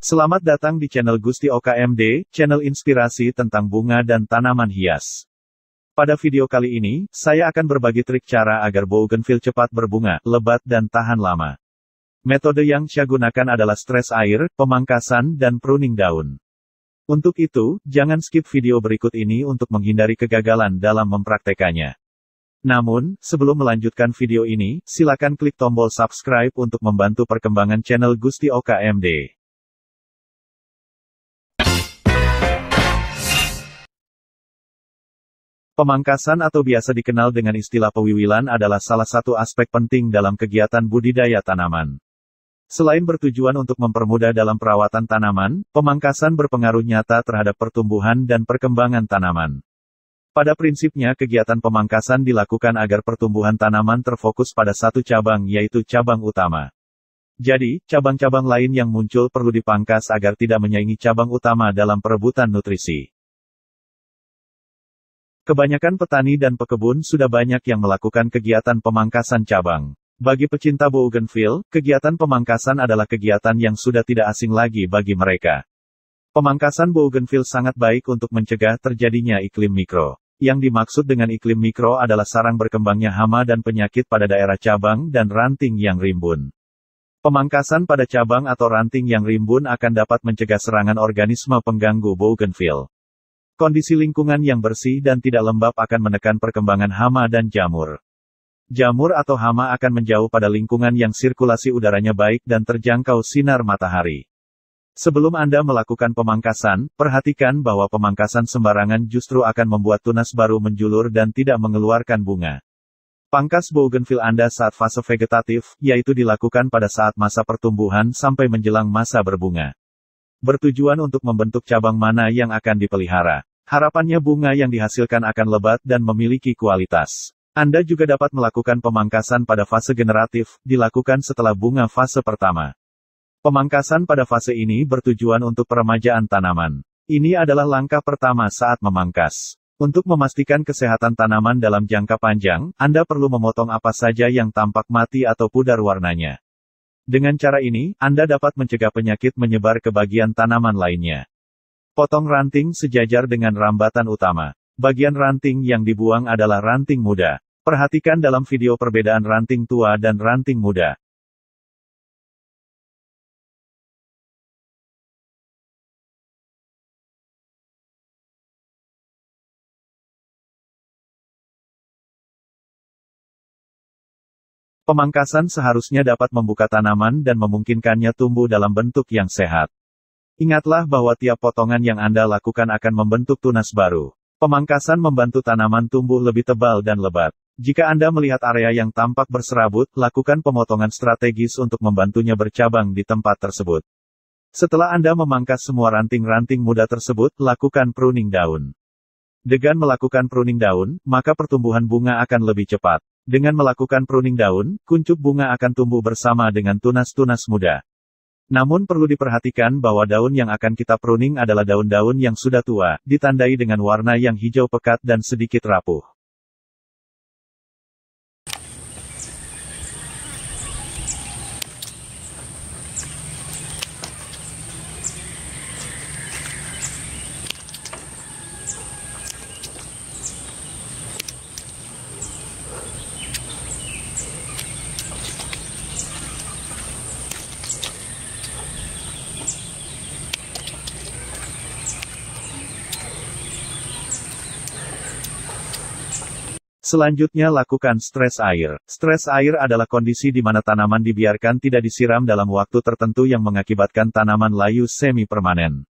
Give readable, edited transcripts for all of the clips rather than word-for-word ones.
Selamat datang di channel Gusti OKMD, channel inspirasi tentang bunga dan tanaman hias. Pada video kali ini, saya akan berbagi trik cara agar bougainville cepat berbunga, lebat dan tahan lama. Metode yang saya gunakan adalah stres air, pemangkasan, dan pruning daun. Untuk itu, jangan skip video berikut ini untuk menghindari kegagalan dalam mempraktekannya. Namun, sebelum melanjutkan video ini, silakan klik tombol subscribe untuk membantu perkembangan channel Gusti OKMD. Pemangkasan atau biasa dikenal dengan istilah pewiwilan adalah salah satu aspek penting dalam kegiatan budidaya tanaman. Selain bertujuan untuk mempermudah dalam perawatan tanaman, pemangkasan berpengaruh nyata terhadap pertumbuhan dan perkembangan tanaman. Pada prinsipnya kegiatan pemangkasan dilakukan agar pertumbuhan tanaman terfokus pada satu cabang yaitu cabang utama. Jadi, cabang-cabang lain yang muncul perlu dipangkas agar tidak menyaingi cabang utama dalam perebutan nutrisi. Kebanyakan petani dan pekebun sudah banyak yang melakukan kegiatan pemangkasan cabang. Bagi pecinta bougainville, kegiatan pemangkasan adalah kegiatan yang sudah tidak asing lagi bagi mereka. Pemangkasan bougainville sangat baik untuk mencegah terjadinya iklim mikro. Yang dimaksud dengan iklim mikro adalah sarang berkembangnya hama dan penyakit pada daerah cabang dan ranting yang rimbun. Pemangkasan pada cabang atau ranting yang rimbun akan dapat mencegah serangan organisme pengganggu bougainville. Kondisi lingkungan yang bersih dan tidak lembab akan menekan perkembangan hama dan jamur. Jamur atau hama akan menjauh pada lingkungan yang sirkulasi udaranya baik dan terjangkau sinar matahari. Sebelum Anda melakukan pemangkasan, perhatikan bahwa pemangkasan sembarangan justru akan membuat tunas baru menjulur dan tidak mengeluarkan bunga. Pangkas bougainville Anda saat fase vegetatif, yaitu dilakukan pada saat masa pertumbuhan sampai menjelang masa berbunga. Bertujuan untuk membentuk cabang mana yang akan dipelihara. Harapannya bunga yang dihasilkan akan lebat dan memiliki kualitas. Anda juga dapat melakukan pemangkasan pada fase generatif, dilakukan setelah bunga fase pertama. Pemangkasan pada fase ini bertujuan untuk peremajaan tanaman. Ini adalah langkah pertama saat memangkas. Untuk memastikan kesehatan tanaman dalam jangka panjang, Anda perlu memotong apa saja yang tampak mati atau pudar warnanya. Dengan cara ini, Anda dapat mencegah penyakit menyebar ke bagian tanaman lainnya. Potong ranting sejajar dengan rambatan utama. Bagian ranting yang dibuang adalah ranting muda. Perhatikan dalam video perbedaan ranting tua dan ranting muda. Pemangkasan seharusnya dapat membuka tanaman dan memungkinkannya tumbuh dalam bentuk yang sehat. Ingatlah bahwa tiap potongan yang Anda lakukan akan membentuk tunas baru. Pemangkasan membantu tanaman tumbuh lebih tebal dan lebat. Jika Anda melihat area yang tampak berserabut, lakukan pemotongan strategis untuk membantunya bercabang di tempat tersebut. Setelah Anda memangkas semua ranting-ranting muda tersebut, lakukan pruning daun. Dengan melakukan pruning daun, maka pertumbuhan bunga akan lebih cepat. Dengan melakukan pruning daun, kuncup bunga akan tumbuh bersama dengan tunas-tunas muda. Namun perlu diperhatikan bahwa daun yang akan kita pruning adalah daun-daun yang sudah tua, ditandai dengan warna yang hijau pekat dan sedikit rapuh. Selanjutnya lakukan stres air. Stres air adalah kondisi di mana tanaman dibiarkan tidak disiram dalam waktu tertentu yang mengakibatkan tanaman layu semi-permanen.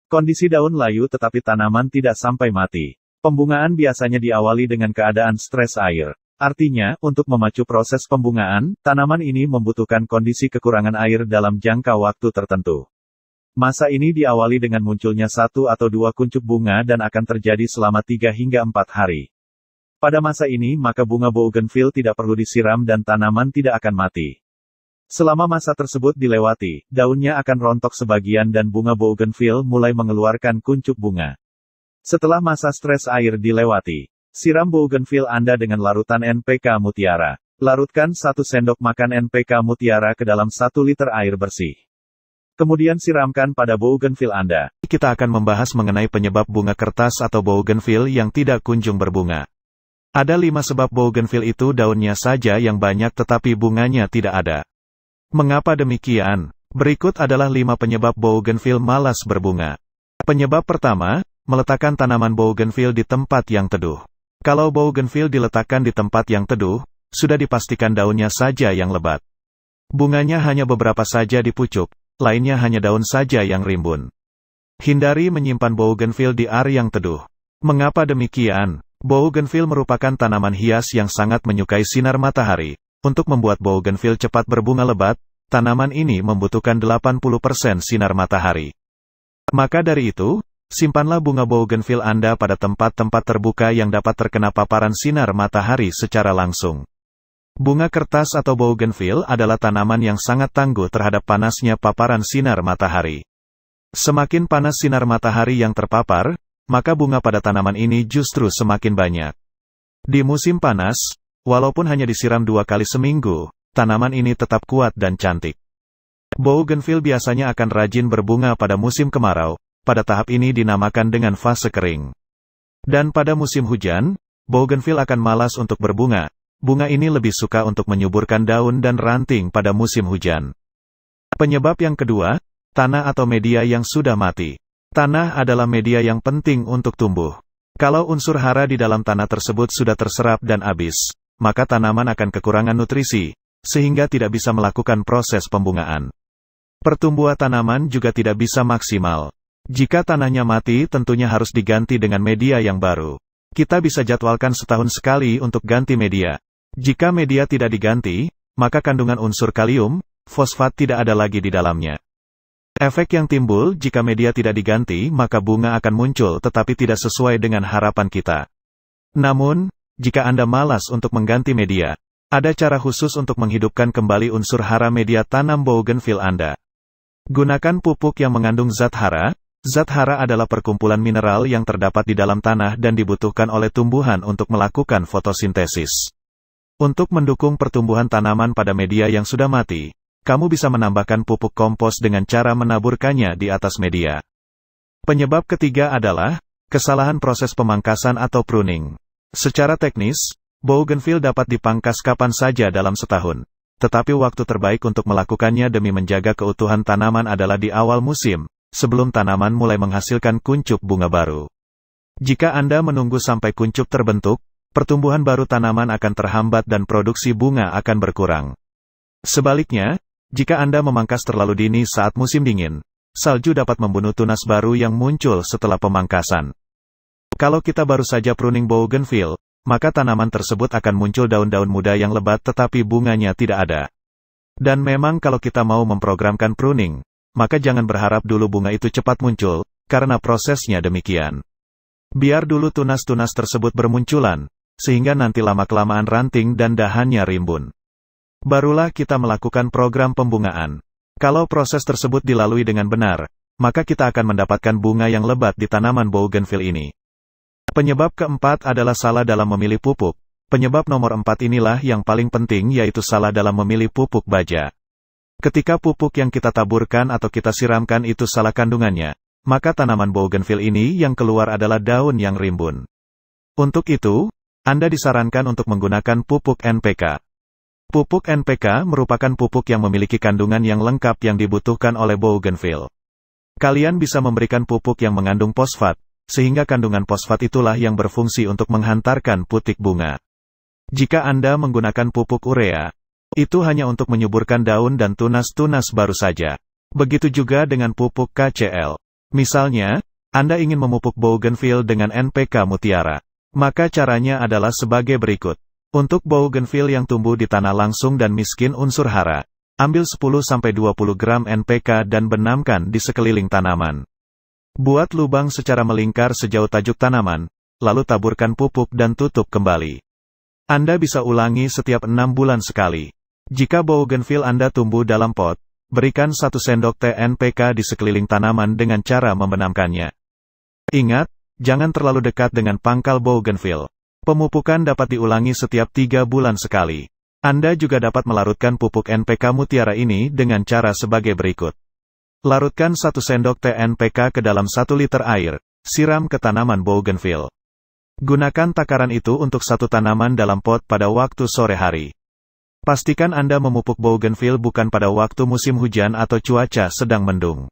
Kondisi daun layu tetapi tanaman tidak sampai mati. Pembungaan biasanya diawali dengan keadaan stres air. Artinya, untuk memacu proses pembungaan, tanaman ini membutuhkan kondisi kekurangan air dalam jangka waktu tertentu. Masa ini diawali dengan munculnya 1 atau 2 kuncup bunga dan akan terjadi selama 3 hingga 4 hari. Pada masa ini maka bunga bougainville tidak perlu disiram dan tanaman tidak akan mati. Selama masa tersebut dilewati, daunnya akan rontok sebagian dan bunga bougainville mulai mengeluarkan kuncup bunga. Setelah masa stres air dilewati, siram bougainville Anda dengan larutan NPK Mutiara. Larutkan 1 sendok makan NPK Mutiara ke dalam 1 liter air bersih. Kemudian siramkan pada bougainville Anda. Kita akan membahas mengenai penyebab bunga kertas atau bougainville yang tidak kunjung berbunga. Ada 5 sebab bougainville itu daunnya saja yang banyak tetapi bunganya tidak ada. Mengapa demikian? Berikut adalah 5 penyebab bougainville malas berbunga. Penyebab pertama, meletakkan tanaman bougainville di tempat yang teduh. Kalau bougainville diletakkan di tempat yang teduh, sudah dipastikan daunnya saja yang lebat. Bunganya hanya beberapa saja di pucuk, lainnya hanya daun saja yang rimbun. Hindari menyimpan bougainville di area yang teduh. Mengapa demikian? Bougainville merupakan tanaman hias yang sangat menyukai sinar matahari. Untuk membuat bougainville cepat berbunga lebat, tanaman ini membutuhkan 80% sinar matahari. Maka dari itu, simpanlah bunga bougainville Anda pada tempat-tempat terbuka yang dapat terkena paparan sinar matahari secara langsung. Bunga kertas atau bougainville adalah tanaman yang sangat tangguh terhadap panasnya paparan sinar matahari. Semakin panas sinar matahari yang terpapar, maka bunga pada tanaman ini justru semakin banyak. Di musim panas, walaupun hanya disiram 2 kali seminggu, tanaman ini tetap kuat dan cantik. Bougainville biasanya akan rajin berbunga pada musim kemarau, pada tahap ini dinamakan dengan fase kering. Dan pada musim hujan, bougainville akan malas untuk berbunga. Bunga ini lebih suka untuk menyuburkan daun dan ranting pada musim hujan. Penyebab yang kedua, tanah atau media yang sudah mati. Tanah adalah media yang penting untuk tumbuh. Kalau unsur hara di dalam tanah tersebut sudah terserap dan habis, maka tanaman akan kekurangan nutrisi, sehingga tidak bisa melakukan proses pembungaan. Pertumbuhan tanaman juga tidak bisa maksimal. Jika tanahnya mati, tentunya harus diganti dengan media yang baru. Kita bisa jadwalkan setahun sekali untuk ganti media. Jika media tidak diganti, maka kandungan unsur kalium, fosfat tidak ada lagi di dalamnya. Efek yang timbul jika media tidak diganti, maka bunga akan muncul tetapi tidak sesuai dengan harapan kita. Namun, jika Anda malas untuk mengganti media, ada cara khusus untuk menghidupkan kembali unsur hara media tanam bougainville Anda. Gunakan pupuk yang mengandung zat hara. Zat hara adalah perkumpulan mineral yang terdapat di dalam tanah dan dibutuhkan oleh tumbuhan untuk melakukan fotosintesis. Untuk mendukung pertumbuhan tanaman pada media yang sudah mati, kamu bisa menambahkan pupuk kompos dengan cara menaburkannya di atas media. Penyebab ketiga adalah kesalahan proses pemangkasan atau pruning. Secara teknis, bougainville dapat dipangkas kapan saja dalam setahun. Tetapi waktu terbaik untuk melakukannya demi menjaga keutuhan tanaman adalah di awal musim, sebelum tanaman mulai menghasilkan kuncup bunga baru. Jika Anda menunggu sampai kuncup terbentuk, pertumbuhan baru tanaman akan terhambat dan produksi bunga akan berkurang. Sebaliknya, jika Anda memangkas terlalu dini saat musim dingin, salju dapat membunuh tunas baru yang muncul setelah pemangkasan. Kalau kita baru saja pruning bougainville, maka tanaman tersebut akan muncul daun-daun muda yang lebat tetapi bunganya tidak ada. Dan memang kalau kita mau memprogramkan pruning, maka jangan berharap dulu bunga itu cepat muncul, karena prosesnya demikian. Biar dulu tunas-tunas tersebut bermunculan, sehingga nanti lama-kelamaan ranting dan dahannya rimbun. Barulah kita melakukan program pembungaan. Kalau proses tersebut dilalui dengan benar, maka kita akan mendapatkan bunga yang lebat di tanaman bougainville ini. Penyebab keempat adalah salah dalam memilih pupuk. Penyebab nomor 4 inilah yang paling penting, yaitu salah dalam memilih pupuk baja. Ketika pupuk yang kita taburkan atau kita siramkan itu salah kandungannya, maka tanaman bougainville ini yang keluar adalah daun yang rimbun. Untuk itu, Anda disarankan untuk menggunakan pupuk NPK. Pupuk NPK merupakan pupuk yang memiliki kandungan yang lengkap yang dibutuhkan oleh bougainville. Kalian bisa memberikan pupuk yang mengandung fosfat, sehingga kandungan fosfat itulah yang berfungsi untuk menghantarkan putik bunga. Jika Anda menggunakan pupuk urea, itu hanya untuk menyuburkan daun dan tunas-tunas baru saja. Begitu juga dengan pupuk KCl. Misalnya, Anda ingin memupuk bougainville dengan NPK mutiara. Maka caranya adalah sebagai berikut. Untuk bougainville yang tumbuh di tanah langsung dan miskin unsur hara, ambil 10-20 gram NPK dan benamkan di sekeliling tanaman. Buat lubang secara melingkar sejauh tajuk tanaman, lalu taburkan pupuk dan tutup kembali. Anda bisa ulangi setiap 6 bulan sekali. Jika bougainville Anda tumbuh dalam pot, berikan 1 sendok teh NPK di sekeliling tanaman dengan cara membenamkannya. Ingat, jangan terlalu dekat dengan pangkal bougainville. Pemupukan dapat diulangi setiap 3 bulan sekali. Anda juga dapat melarutkan pupuk NPK mutiara ini dengan cara sebagai berikut. Larutkan 1 sendok teh NPK ke dalam 1 liter air. Siram ke tanaman bougainville. Gunakan takaran itu untuk 1 tanaman dalam pot pada waktu sore hari. Pastikan Anda memupuk bougainville bukan pada waktu musim hujan atau cuaca sedang mendung.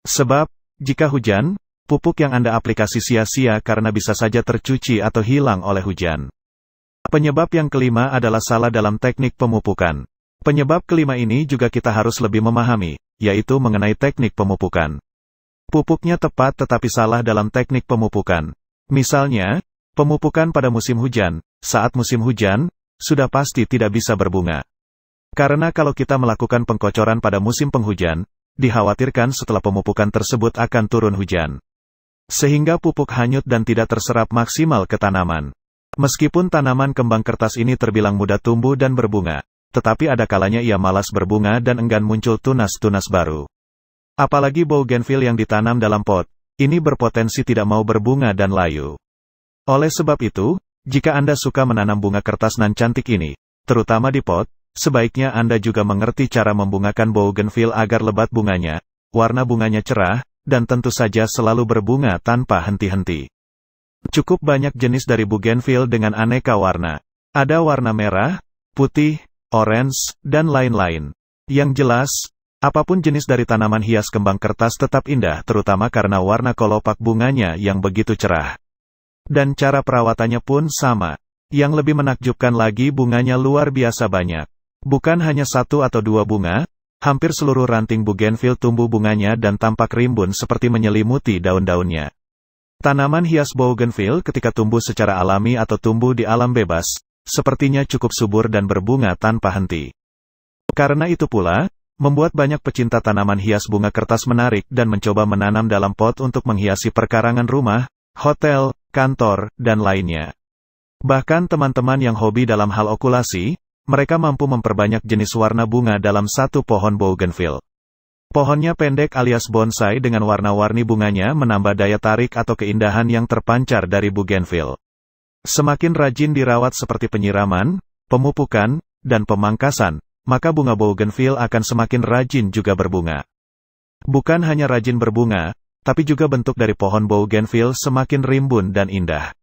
Sebab, jika hujan, pupuk yang Anda aplikasi sia-sia karena bisa saja tercuci atau hilang oleh hujan. Penyebab yang kelima adalah salah dalam teknik pemupukan. Penyebab kelima ini juga kita harus lebih memahami, yaitu mengenai teknik pemupukan. Pupuknya tepat tetapi salah dalam teknik pemupukan. Misalnya, pemupukan pada musim hujan, saat musim hujan, sudah pasti tidak bisa berbunga. Karena kalau kita melakukan pengkocoran pada musim penghujan, dikhawatirkan setelah pemupukan tersebut akan turun hujan. Sehingga pupuk hanyut dan tidak terserap maksimal ke tanaman. Meskipun tanaman kembang kertas ini terbilang mudah tumbuh dan berbunga, tetapi ada kalanya ia malas berbunga dan enggan muncul tunas-tunas baru. Apalagi bougainville yang ditanam dalam pot, ini berpotensi tidak mau berbunga dan layu. Oleh sebab itu, jika Anda suka menanam bunga kertas nan cantik ini, terutama di pot, sebaiknya Anda juga mengerti cara membungakan bougainville agar lebat bunganya, warna bunganya cerah, dan tentu saja selalu berbunga tanpa henti-henti. Cukup banyak jenis dari bougainville dengan aneka warna. Ada warna merah, putih, orange, dan lain-lain. Yang jelas, apapun jenis dari tanaman hias kembang kertas tetap indah terutama karena warna kelopak bunganya yang begitu cerah. Dan cara perawatannya pun sama. Yang lebih menakjubkan lagi bunganya luar biasa banyak. Bukan hanya 1 atau 2 bunga, hampir seluruh ranting bougainville tumbuh bunganya dan tampak rimbun seperti menyelimuti daun-daunnya. Tanaman hias bougainville ketika tumbuh secara alami atau tumbuh di alam bebas, sepertinya cukup subur dan berbunga tanpa henti. Karena itu pula, membuat banyak pecinta tanaman hias bunga kertas menarik dan mencoba menanam dalam pot untuk menghiasi perkarangan rumah, hotel, kantor, dan lainnya. Bahkan teman-teman yang hobi dalam hal okulasi, mereka mampu memperbanyak jenis warna bunga dalam 1 pohon bougainville. Pohonnya pendek alias bonsai dengan warna-warni bunganya menambah daya tarik atau keindahan yang terpancar dari bougainville. Semakin rajin dirawat seperti penyiraman, pemupukan, dan pemangkasan, maka bunga bougainville akan semakin rajin juga berbunga. Bukan hanya rajin berbunga, tapi juga bentuk dari pohon bougainville semakin rimbun dan indah.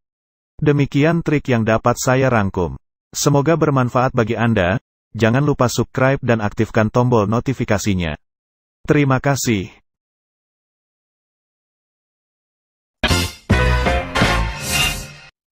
Demikian trik yang dapat saya rangkum. Semoga bermanfaat bagi Anda. Jangan lupa subscribe dan aktifkan tombol notifikasinya. Terima kasih.